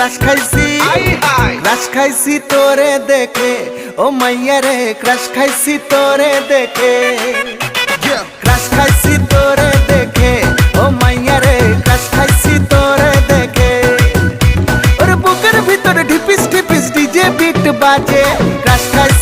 crush খাইছি crush খাইছি তোরে দেখে ও মাইয়া রে ক্রাশ খাইছি তোরে দেখে ক্রাশ খাইছি তোরে দেখে ও মাইয়া রে ক্রাশ খাইছি তোরে দেখে ওরে বুকের ভিতরে ঢিপিস ঢিপিস ডিজে বিট বাজে ক্রাশ খাইছি